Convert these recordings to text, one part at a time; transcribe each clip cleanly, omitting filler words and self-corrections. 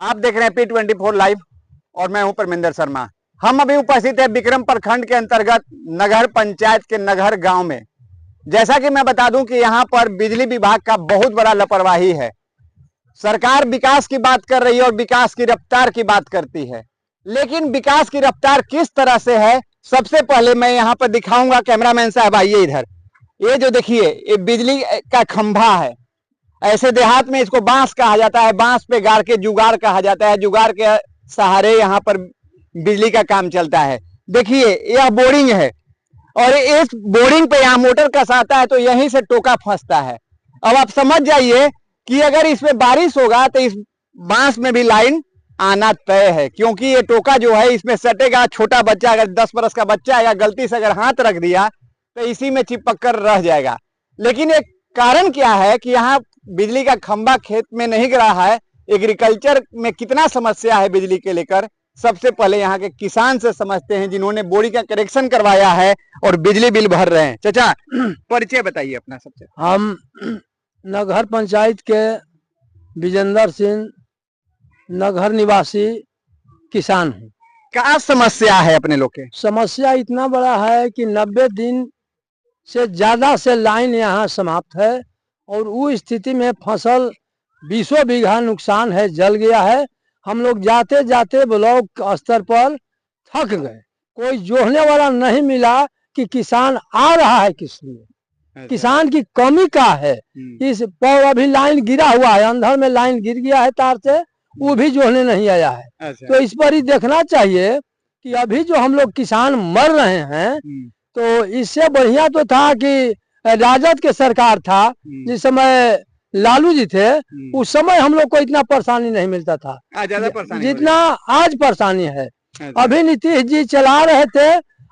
आप देख रहे हैं P24 लाइव और मैं हूं परमिंदर शर्मा। हम अभी उपस्थित है विक्रम प्रखंड के अंतर्गत नगर पंचायत के नगर गांव में। जैसा कि मैं बता दूं कि यहां पर बिजली विभाग का बहुत बड़ा लापरवाही है। सरकार विकास की बात कर रही है और विकास की रफ्तार की बात करती है, लेकिन विकास की रफ्तार किस तरह से है सबसे पहले मैं यहां पर दिखाऊंगा। कैमरामैन साहब आइए इधर। ये जो देखिए ये बिजली का खंभा है। ऐसे देहात में इसको बांस कहा जाता है, बांस पे गाड़ के जुगाड़ कहा जाता है। जुगाड़ के सहारे यहाँ पर बिजली का काम चलता है। देखिए यह बोरिंग है और इस बोरिंग पे यहाँ मोटर कसाता है तो यहीं से टोका फंसता है। अब आप समझ जाइए कि अगर इसमें बारिश होगा तो इस बांस में भी लाइन आना तय है, क्योंकि ये टोका जो है इसमें सटेगा। छोटा बच्चा अगर 10 बरस का बच्चा है, गलती से अगर हाथ रख दिया तो इसी में चिपक कर रह जाएगा। लेकिन एक कारण क्या है कि यहाँ बिजली का खंभा खेत में नहीं गिरा है। एग्रीकल्चर में कितना समस्या है बिजली के लेकर, सबसे पहले यहाँ के किसान से समझते हैं जिन्होंने बोरी का कनेक्शन करवाया है और बिजली बिल भर रहे हैं। चाचा परिचय बताइए अपना सबसे। हम नगर पंचायत के विजेंद्र सिंह नगर निवासी किसान हूँ। क्या समस्या है अपने लोग के? समस्या इतना बड़ा है कि 90 दिन से ज्यादा से लाइन यहाँ समाप्त है और उस स्थिति में फसल 20 बीघा नुकसान है, जल गया है। हम लोग जाते जाते ब्लॉक स्तर पर थक गए। कोई जोड़ने वाला नहीं मिला कि किसान आ रहा है किस लिए। किसान की कमी का है। इस पर अभी लाइन गिरा हुआ है, अंदर में लाइन गिर गया है तार से, वो भी जोड़ने नहीं आया है। तो इस पर ही देखना चाहिए कि अभी जो हम लोग किसान मर रहे हैं, तो इससे बढ़िया तो था कि राजद के सरकार था जिस समय लालू जी थे, उस समय हम लोग को इतना परेशानी नहीं मिलता था जितना आज परेशानी है। अभी नीतीश जी चला रहे थे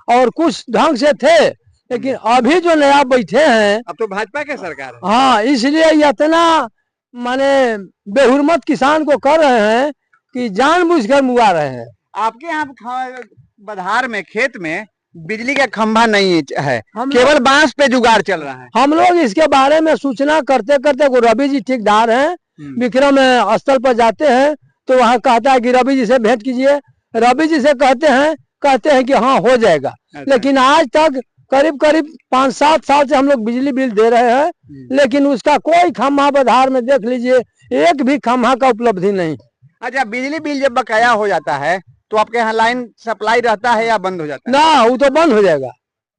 और कुछ ढंग से थे, लेकिन अभी जो नया बैठे हैं अब तो भाजपा के सरकार है। हाँ, इसलिए इतना माने बेहुरमत किसान को कर रहे हैं कि जानबूझकर मुआ रहे हैं। आपके यहाँ बधार में खेत में बिजली का खंभा नहीं है, केवल बांस पे जुगाड़ चल रहा है। हम लोग इसके बारे में सूचना करते करते को रवि जी ठेकेदार हैं, विक्रम स्थल पर जाते हैं तो वहाँ कहता है कि रवि जी से भेंट कीजिए। रवि जी से कहते हैं कि हाँ हो जाएगा। लेकिन आज तक करीब करीब 5-7 साल से हम लोग बिजली बिल दे रहे हैं, लेकिन उसका कोई खंभा बधार में देख लीजिए, एक भी खंभा का उपलब्धि नहीं। अच्छा, बिजली बिल जब बकाया हो जाता है तो आपके यहाँ लाइन सप्लाई रहता है या बंद हो जाता है? ना, वो तो बंद हो जाएगा।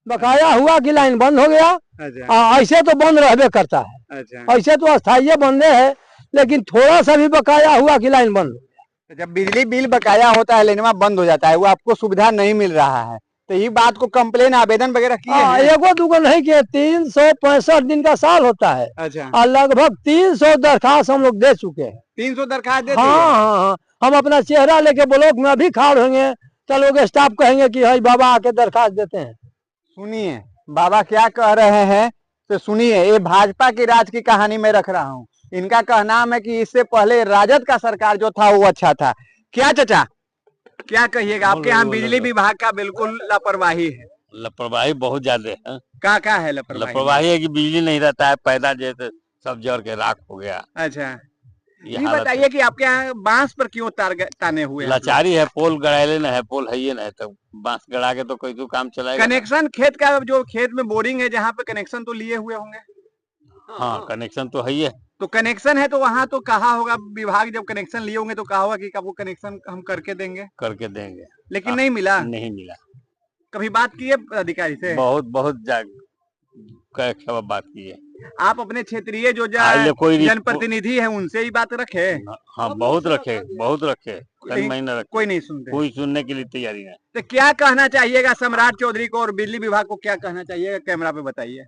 बकाया हुआ कि लाइन बंद हो गया। ऐसे तो बंद रहबे करता है। ऐसे तो अस्थायी बंदे है, लेकिन थोड़ा सा भी बकाया हुआ कि लाइन बंद हो गया। जब बिजली बिल बकाया होता है, लाइनवा बंद हो जाता है, वो आपको सुविधा नहीं मिल रहा है, तो ये बात को कंप्लेन आवेदन वगैरह किए हैं? एगो दूगो नहीं किए, 365 दिन का साल होता है। अच्छा। और लगभग 300 दरखास्त हम लोग दे चुके हैं। 300 दरखास्त दे? हाँ, हम अपना चेहरा लेके ब्लॉक में अभी खड़े होंगे तो लोग स्टाफ कहेंगे कि हई बाबा आके दरखास्त देते हैं। सुनिए बाबा क्या कह रहे हैं, तो सुनिए। ये भाजपा की राज की कहानी में रख रहा हूँ। इनका कहना है कि इससे पहले राजद का सरकार जो था वो अच्छा था। क्या चाचा क्या कहिएगा? आपके यहाँ बिजली विभाग का बिल्कुल लापरवाही है। लापरवाही बहुत ज्यादा है। क्या है लापरवाही है कि बिजली नहीं रहता है, पैदा जैसे सब जड़ के राख हो गया। अच्छा, ये बताइए कि आपके यहाँ बांस पर क्यों ताने हुए? लाचारी है, पोल गड़ाले न है, पोल है ये नहीं तो बांस गड़ा के तो कोई तो काम चलाएगा। कनेक्शन खेत का, जो खेत में बोरिंग है जहाँ पे कनेक्शन तो लिए हुए होंगे? हाँ, कनेक्शन तो है ही है। तो कनेक्शन है तो वहाँ तो कहा होगा विभाग, जब कनेक्शन लिए होंगे तो कहा होगा कि वो कनेक्शन हम करके देंगे। लेकिन नहीं मिला। नहीं मिला। कभी बात की है अधिकारी से? बहुत बात की है। आप अपने क्षेत्रीय जो जनप्रतिनिधि है उनसे ही बात रखे? हाँ, बहुत रखे। कोई नहीं सुनते। कोई सुनने के लिए तैयारी नहीं। तो क्या कहना चाहिएगा सम्राट चौधरी को और बिजली विभाग को, क्या कहना चाहिएगा? कैमरा पे बताइए।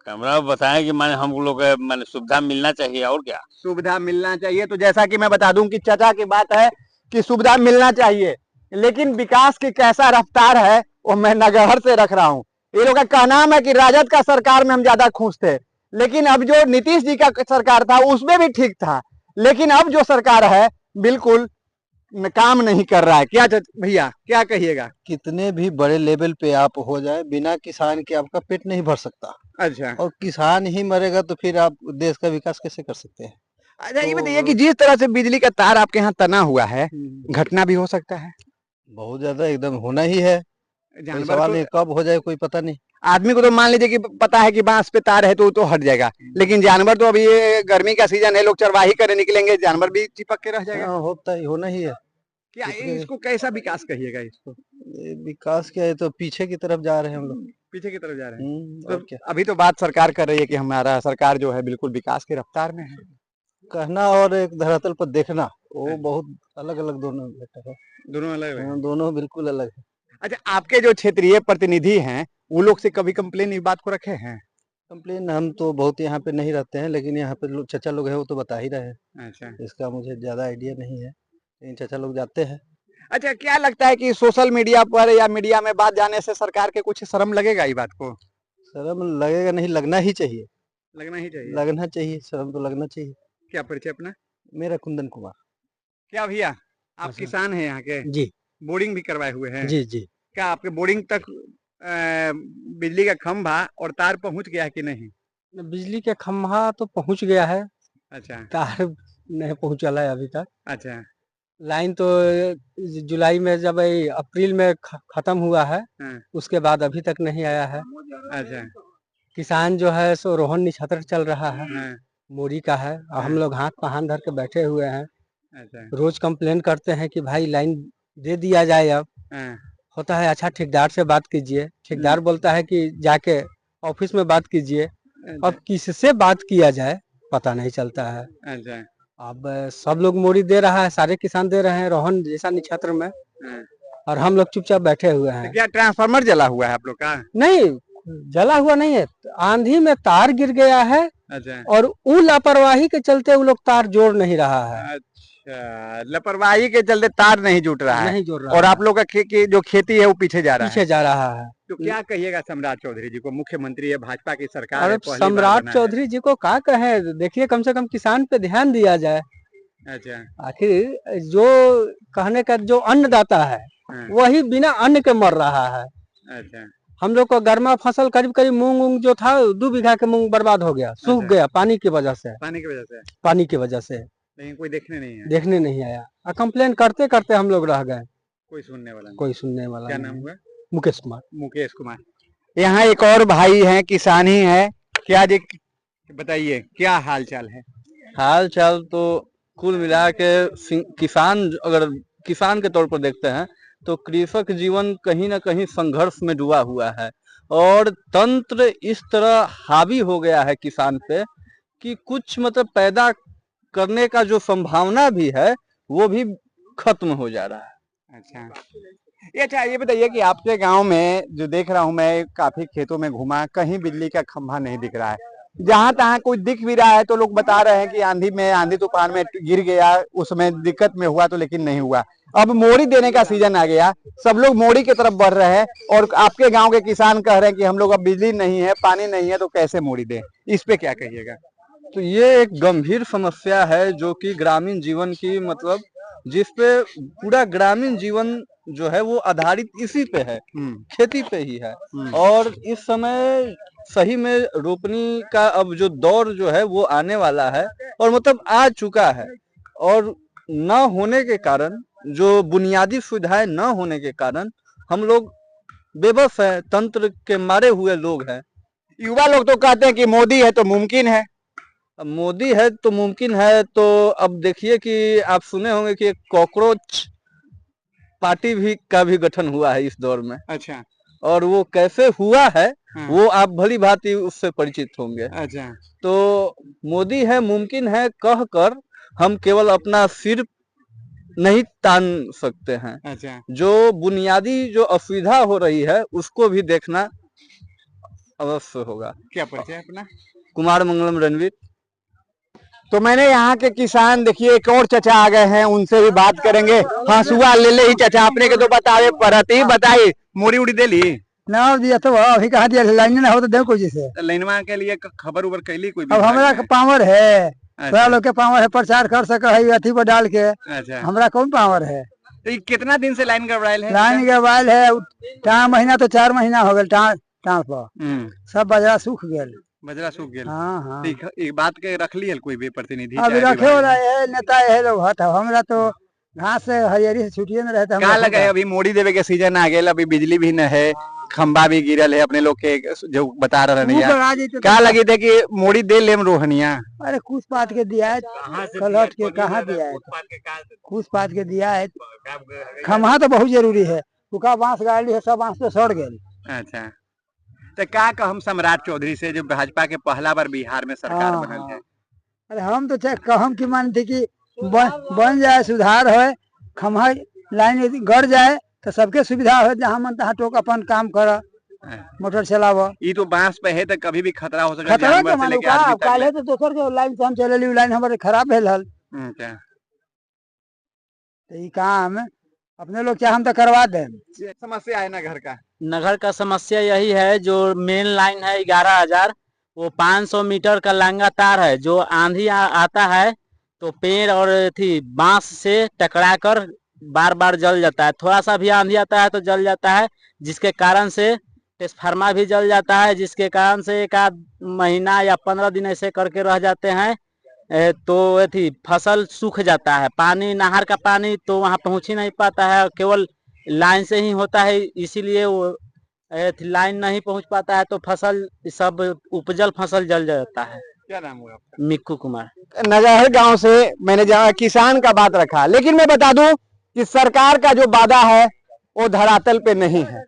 कैमरा बताएं कि माने हम लोग माने सुविधा मिलना चाहिए, और क्या सुविधा मिलना चाहिए। तो जैसा कि मैं बता दूं कि चाचा की बात है कि सुविधा मिलना चाहिए, लेकिन विकास की कैसा रफ्तार है वो मैं नगर से रख रहा हूँ। ये लोग का कहना है कि राजद का सरकार में हम ज्यादा खुश थे, लेकिन अब जो नीतीश जी का सरकार था उसमें भी ठीक था, लेकिन अब जो सरकार है बिल्कुल काम नहीं कर रहा है। क्या भैया क्या कहिएगा? कितने भी बड़े लेवल पे आप हो जाए, बिना किसान के आपका पेट नहीं भर सकता। अच्छा। और किसान ही मरेगा तो फिर आप देश का विकास कैसे कर सकते हैं? अच्छा ये तो बताइए कि जिस तरह से बिजली का तार आपके यहाँ तना हुआ है, घटना भी हो सकता है। बहुत ज्यादा एकदम होना ही है, कोई जानवर सवाल को, नहीं, कब हो जाए कोई पता नहीं। आदमी को तो मान लीजिए कि पता है कि बांस पे तार है तो हट जाएगा, लेकिन जानवर तो अभी ये गर्मी का सीजन है, लोग चरवाही करने निकलेंगे, जानवर भी चिपक के रह जाएगा। हाँ, होता ही, होना ही है। क्या इसके- इसको कैसा विकास कहिएगा इसको? ये विकास क्या है, तो पीछे की तरफ जा रहे हैं हम लोग। पीछे की तरफ जा रहे हैं। तो और क्या अभी तो बात सरकार कर रही है कि हमारा सरकार जो है बिल्कुल विकास की रफ्तार में है। कहना और एक धरातल पर देखना, वो बहुत अलग अलग दोनों बेटा है। दोनों अलग है। दोनों बिल्कुल अलग है। अच्छा, आपके जो क्षेत्रीय प्रतिनिधि हैं वो लोग से कभी कंप्लेन इस बात को रखे हैं? कंप्लेन हम तो बहुत यहाँ पे नहीं रहते हैं, लेकिन यहाँ पे लोग चाचा लोग हैं, वो तो बता ही रहे हैं। अच्छा। इसका मुझे ज्यादा आइडिया नहीं है, लेकिन चाचा लोग जाते हैं। अच्छा, क्या लगता है कि सोशल मीडिया पर या मीडिया में बात जाने से सरकार के कुछ शर्म लगेगा इस बात को? शर्म लगेगा नहीं, लगना ही चाहिए। लगना ही चाहिए। लगना चाहिए, शर्म तो लगना चाहिए। क्या परिचय अपना? मेरा कुंदन कुमार। क्या भैया, आप अच्छा। किसान हैं यहाँ के? जी बोर्डिंग भी करवाए हुए हैं? जी जी। क्या आपके बोर्डिंग तक बिजली का खंभा और तार पहुंच गया है कि नहीं? बिजली के खंभा तो पहुंच गया है, अच्छा। तार नहीं पहुंचा है अभी तक। अच्छा। लाइन तो जुलाई में जब ये अप्रैल में खत्म हुआ है, हाँ। उसके बाद अभी तक नहीं आया है। अच्छा। किसान जो है सो रोहन निछत्र चल रहा है, हाँ। मोरी का है, और हम लोग हाथ पहान धर के बैठे हुए हैं। अच्छा। रोज कंप्लेन करते हैं कि भाई लाइन दे दिया जाए। अब हाँ। होता है अच्छा ठेकेदार से बात कीजिए, ठेकेदार बोलता है कि जाके ऑफिस में बात कीजिए। अब किससे बात किया जाए पता नहीं चलता है। अच्छा। अब सब लोग मोरी दे रहा है, सारे किसान दे रहे हैं रोहन जैसा निक्षत्र में, हाँ। और हम लोग चुपचाप बैठे हुए तो हैं। क्या ट्रांसफार्मर जला हुआ है आप लोग का? नहीं, जला हुआ नहीं है, आंधी में तार गिर गया है, अच्छा। और वो लापरवाही के चलते वो लोग तार जोड़ नहीं रहा है। अच्छा, लापरवाही के चलते तार नहीं जुट रहा है। नहीं जोड़ रहा और है, आप लोग का जो खेती है वो पीछे जा रहा है। पीछे जा रहा है। तो क्या कहिएगा सम्राट चौधरी जी को? मुख्यमंत्री है, भाजपा की सरकार है, और पहली बार सम्राट बना है। चौधरी जी को क्या कहे, देखिए कम से कम किसान पे ध्यान दिया जाए। अच्छा। आखिर जो कहने का जो अन्नदाता है हाँ। वही बिना अन्न के मर रहा है। अच्छा। हम लोग को गर्मा फसल करीब करीब मूंग जो था 2 बीघा के मूंग बर्बाद हो गया, सूख अच्छा। गया पानी की वजह से। पानी की वजह से? पानी की वजह से लेकिन कोई देखने नहीं है। देखने नहीं आया, और कंप्लेन करते करते हम लोग रह गए, कोई सुनने वाला नहीं। कोई सुनने वाला क्या नहीं। नाम हुआ? मुकेश कुमार। मुकेश कुमार। यहाँ एक और भाई हैं, किसान ही है। क्या जी बताइए, क्या हाल चाल है? हाल चाल तो कुल मिला के किसान, अगर किसान के तौर पर देखते हैं तो कृषक जीवन कहीं ना कहीं संघर्ष में डूबा हुआ है, और तंत्र इस तरह हावी हो गया है किसान पे कि कुछ मतलब पैदा करने का जो संभावना भी है वो भी खत्म हो जा रहा है। अच्छा, ये बताइए कि आपके गांव में जो देख रहा हूं मैं, काफी खेतों में घुमा, कहीं बिजली का खंभा नहीं दिख रहा है। जहां तहां कुछ दिख भी रहा है तो लोग बता रहे हैं कि आंधी तूफान में गिर गया, उसमें दिक्कत में हुआ तो, लेकिन नहीं हुआ। अब मोड़ी देने का सीजन आ गया, सब लोग मोड़ी की तरफ बढ़ रहे हैं, और आपके गांव के किसान कह रहे हैं कि हम लोग अब बिजली नहीं है, पानी नहीं है, तो कैसे मोड़ी दें? इस पे क्या कहिएगा? तो ये एक गंभीर समस्या है जो कि ग्रामीण जीवन की, मतलब जिसपे पूरा ग्रामीण जीवन जो है वो आधारित इसी पे है, खेती पे ही है। और इस समय सही में रोपनी का अब जो दौर जो है वो आने वाला है, और मतलब आ चुका है, और न होने के कारण, जो बुनियादी सुविधाएं न होने के कारण हम लोग बेबस है, तंत्र के मारे हुए लोग हैं। युवा लोग तो कहते हैं कि मोदी है तो मुमकिन है। अब मोदी है तो मुमकिन है, तो अब देखिए कि आप सुने होंगे कि कॉकरोच पार्टी भी का भी गठन हुआ है इस दौर में। अच्छा। और वो कैसे हुआ है हाँ। वो आप भली भांति उससे परिचित होंगे। अच्छा। तो मोदी है मुमकिन है कहकर हम केवल अपना सिर नहीं तान सकते हैं। अच्छा। जो बुनियादी जो असुविधा हो रही है उसको भी देखना अवश्य होगा। क्या परिचय अपना? कुमार मंगलम रणवीर। तो मैंने यहाँ के किसान, देखिए एक और चचा आ गए हैं, उनसे भी बात करेंगे। हंसुआ ले ले ही चचा, अपने के तो बतावे परती बताई, मोरी उड़ी दे ली ना दिया तो अभी कहा दिया, लाइन ना हो तो देखो जैसे लाइनवा के लिए खबर उबर कैली कोई? अब हमरा के पावर है, अच्छा। लोग के पावर है, प्रचार कर सके है अथी पर डाल के। अच्छा। हमरा कौन पावर है? तो ये कितना दिन से लाइन गड़बड़ाइल है? लाइन के वाल है, टाँग महीना तो 4 महीना हो गए, टाँग पर सब बाजार सूख गए। बजरा सूख गया। हाँ हाँ तो एक बात के रख लियल कोई भी प्रतिनिधि अभी चाहे रखे हो विभाग में? रहे है नेता यही लोग हत हमरा तो घास से हरियरी से छुट्टिए में रहता का लगे है अभी मोड़ी देवे के सीजन आ गया, अभी बिजली भी न है, खंबा भी गिरल है अपने लोग के जो बता रहे हैं। का लगी थे कि मोड़ी दे लेम रोहनिया? अरे कुछ पात के दिया है कलट के कहाँ दिया है, कुछ पात के दिया है। खम्हा तो बहुत जरूरी है, फूका बांस गाड़ी है, सब बांस तो सड़ गए। अच्छा, तो का कहम सम्राट चौधरी से जो भाजपा के पहला बार बिहार में सरकार हाँ, बनल है? अरे हम तो चाहे कहम की मानते कि बन जाए, सुधार हो, खम्हा लाइन यदि गड़ जाए तो सबके सुविधा हो, जहाँ मन तहाँ टोक अपन काम कर, मोटर चलाव। ये तो बांस पे है तो कभी भी खतरा हो सकता है, खतरा जानवर के से मानो लेके आदमी तक काले तो दोसर के लाइन से हम चले, लाइन हमारे खराब भेल हल। अच्छा। तो ये काम अपने लोग चाहे हम तो करवा दें। समस्या है ना घर का? नगर का समस्या यही है, जो मेन लाइन है 11,000, वो 500 मीटर का लांगा तार है, जो आंधी आता है तो पेड़ और थी बांस से टकरा कर बार बार जल जाता है। थोड़ा सा भी आंधी आता है तो जल जाता है, जिसके कारण से ट्रांसफार्मर भी जल जाता है, जिसके कारण से एक आध महीना या 15 दिन ऐसे करके रह जाते हैं। तो थी फसल सूख जाता है, पानी नहर का पानी तो वहाँ पहुँच ही नहीं पाता है, केवल लाइन से ही होता है, इसीलिए वो लाइन नहीं पहुँच पाता है तो फसल सब उपजल फसल जल जाता है। क्या नाम हुआ आपका? मिक्कू कुमार। नगर गांव से मैंने जहाँ किसान का बात रखा, लेकिन मैं बता दूं कि सरकार का जो वादा है वो धरातल पे नहीं है।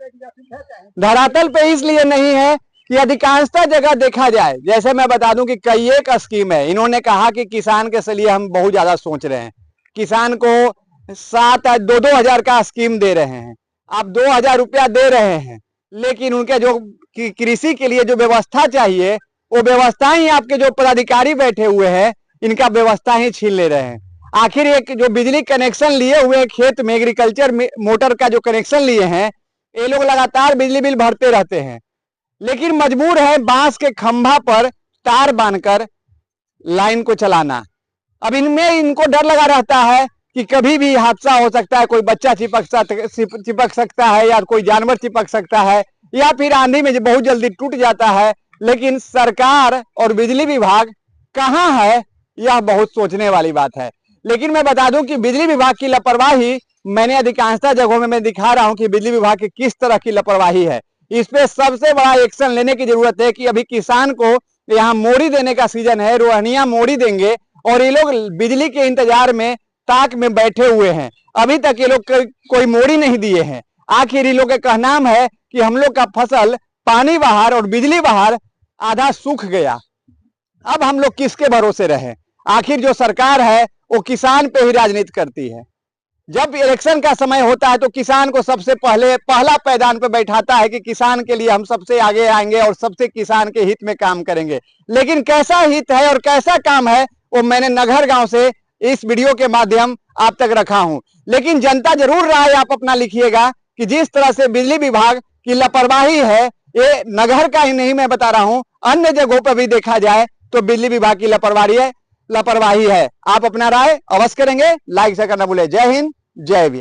धरातल पे इसलिए नहीं है कि अधिकांशतः जगह देखा जाए, जैसे मैं बता दूं कि कई एक स्कीम है, इन्होंने कहा कि किसान के लिए हम बहुत ज्यादा सोच रहे हैं, किसान को 2-2 हजार का स्कीम दे रहे हैं, आप 2,000 रुपया दे रहे हैं, लेकिन उनके जो कृषि के लिए जो व्यवस्था चाहिए वो व्यवस्था ही आपके जो पदाधिकारी बैठे हुए हैं इनका व्यवस्था ही छीन ले रहे हैं। आखिर एक जो बिजली कनेक्शन लिए हुए खेत में एग्रीकल्चर मोटर का जो कनेक्शन लिए हैं, ये लोग लगातार बिजली बिल भरते रहते हैं, लेकिन मजबूर है बांस के खंभा पर तार बांधकर लाइन को चलाना। अब इनमें इनको डर लगा रहता है कि कभी भी हादसा हो सकता है, कोई बच्चा चिपक सकता है या कोई जानवर चिपक सकता है, या फिर आंधी में बहुत जल्दी टूट जाता है। लेकिन सरकार और बिजली विभाग कहाँ है, यह बहुत सोचने वाली बात है। लेकिन मैं बता दूं कि बिजली विभाग की लापरवाही मैंने अधिकांशतः जगहों में मैं दिखा रहा हूं कि बिजली विभाग की किस तरह की लापरवाही है। इस पे सबसे बड़ा एक्शन लेने की जरूरत है कि अभी किसान को यहाँ मोड़ी देने का सीजन है, रोहनिया मोड़ी देंगे और ये लोग बिजली के इंतजार में ताक में बैठे हुए हैं, अभी तक ये लोग कोई मोड़ी नहीं दिए हैं। आखिर ये लोग का कहनाम है कि हम लोग का फसल पानी बाहर और बिजली बाहर आधा सूख गया, अब हम लोग किसके भरोसे रहे? आखिर जो सरकार है वो किसान पे ही राजनीति करती है। जब इलेक्शन का समय होता है तो किसान को सबसे पहला पैदान पे बैठाता है कि किसान के लिए हम सबसे आगे आएंगे और सबसे किसान के हित में काम करेंगे। लेकिन कैसा हित है और कैसा काम है वो मैंने नगर गांव से इस वीडियो के माध्यम आप तक रखा हूं। लेकिन जनता जरूर राय आप अपना लिखिएगा कि जिस तरह से बिजली विभाग की लापरवाही है, ये नगर का ही नहीं मैं बता रहा हूं, अन्य जगहों पर भी देखा जाए तो बिजली विभाग की लापरवाही है। आप अपना राय अवश्य करेंगे, लाइक से करना भूले। जय हिंद, जय वीर।